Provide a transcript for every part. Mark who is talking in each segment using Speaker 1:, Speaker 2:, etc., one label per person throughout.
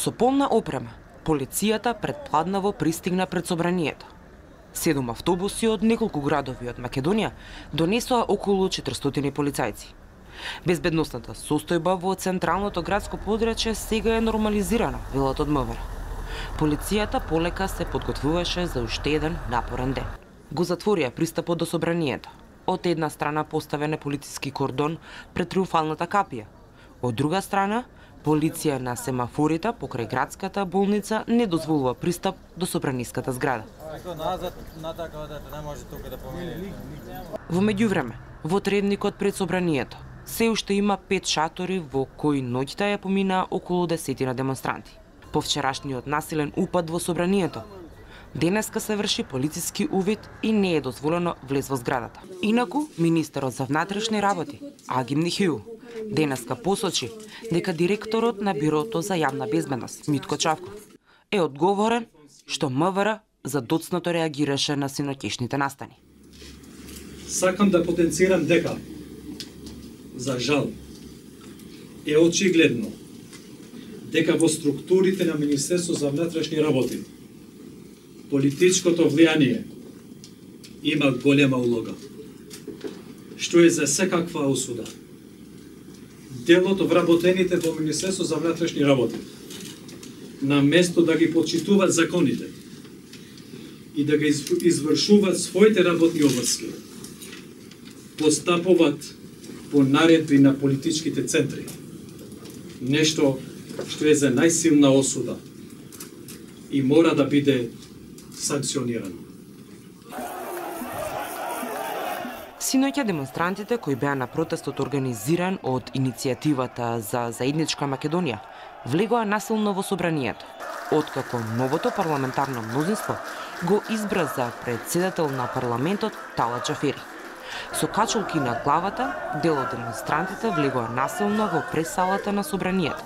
Speaker 1: Со полна опрема, полицијата предпладнаво пристигна пред собранието. 7 автобуси од неколку градови од Македонија донесоа околу 400 полицајци. Безбедносната состојба во централното градско подрачје сега е нормализирана, велат од МВР. Полицијата полека се подготвуваше за уште еден напорен ден. Го затворија пристапот до собранието. Од една страна поставен е полициски кордон пред триумфалната капија. Од друга страна, полиција на семафорите покрај градската болница не дозволува пристап до собраниската зграда. Во меѓувреме, во тредникот пред собранието, се уште има 5 шатори во кои ноќта ја поминаа околу 10 демонстранти. По вчерашниот насилен упад во собранието, денеска се врши полициски увид и не е дозволено влез во зградата. Инаку, министерот за внатрешни работи, Агим Нихиу, денеска посочи дека директорот на Бирото за јавна безбедност, Митко Чавков, е одговорен што МВР задоцнато реагираше на синоќешните настани.
Speaker 2: Сакам да потенцирам дека, за жал, е очигледно дека во структурите на Министерство за внатрешни работи политичкото влијание има голема улога, што е за секаква осуда. Делот вработените во Министерство за внатрешни работи, на место да ги почитуваат законите и да ги извршуваат своите работни обврски, постапуваат по наредби на политичките центри. Нешто што е за најсилна осуда и мора да биде санкционирано.
Speaker 1: Синоќа демонстрантите кои беа на протестот организиран од иницијативата за заедничка Македонија влегоа насилно во собранието, откако новото парламентарно мнозинство го избра за председател на парламентот Тала Џафери. Со качулки на главата, дел од демонстрантите влегоа насилно во пресалата на собранието,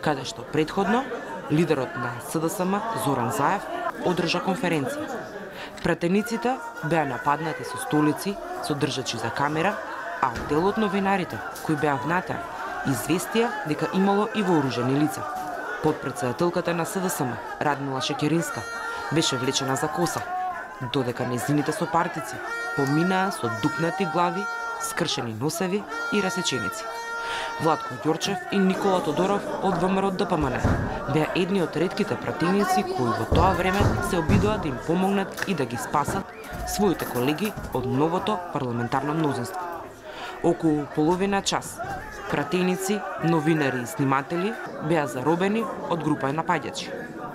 Speaker 1: каде што предходно лидерот на СДСМ Зоран Заев одржа конференција. Пратениците беа нападнати со столици, со држачи за камера, а дел од новинарите кои беа внатре известија дека имало и вооружени лица. Подпредседателката на СДСМ Радмила Шекеринска беше влечена за коса, додека незините сопартици поминаа со дупнати глави, скршени носеви и расеченици. Владко Ѓорчев и Никола Тодоров од ВМРО ДПМН беа едни од ретките пратеници кои во тоа време се обидоа да им помогнат и да ги спасат своите колеги од новото парламентарно мнозинство. Околу половина час пратеници, новинари и сниматели беа заробени од група напаѓачи,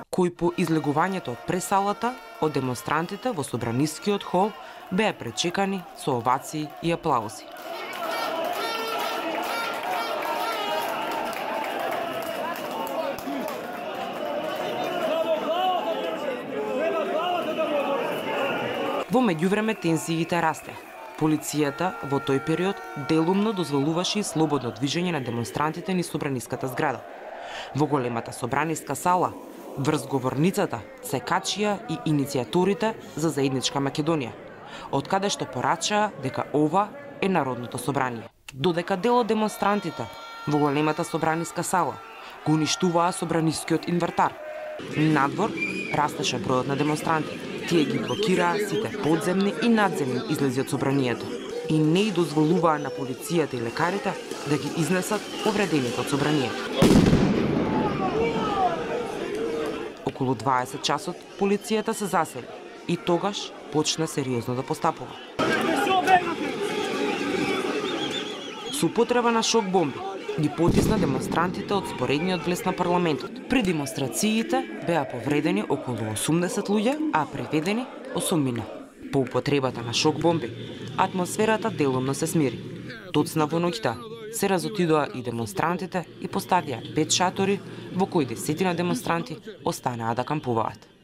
Speaker 1: кои по излегувањето од пресалата од демонстрантите во собранискиот хол беа пречекани со овации и аплаузи. Во меѓувреме тензиите расте. Полицијата во тој период делумно дозволуваше и слободно движење на демонстрантите низ собраниската зграда. Во големата собраниска сала, врз говорницата, се качија и иницијаторите за заедничка Македонија, од каде што порачаа дека ова е Народното собрание. Додека дел од демонстрантите во големата собраниска сала го уништуваа собранискиот инвертар, надвор растеше бројот на демонстранти. Тие ги блокираа сите подземни и надземни излези од собранието и не и дозволуваа на полицијата и лекарите да ги изнесат повредените од собранието. Околу 20 часот полицијата се засели и тогаш почна сериозно да постапува. Со употреба на шок бомби ги потисна демонстрантите од споредниот влез на парламентот. При демонстрациите беа повредени околу 80 луѓе, а приведени 8. По употребата на шок бомби, атмосферата делумно се смири. Тоцна во ноќта се разотидоа и демонстрантите и поставија 5 шатори во кои 10 демонстранти останаа да кампуваат.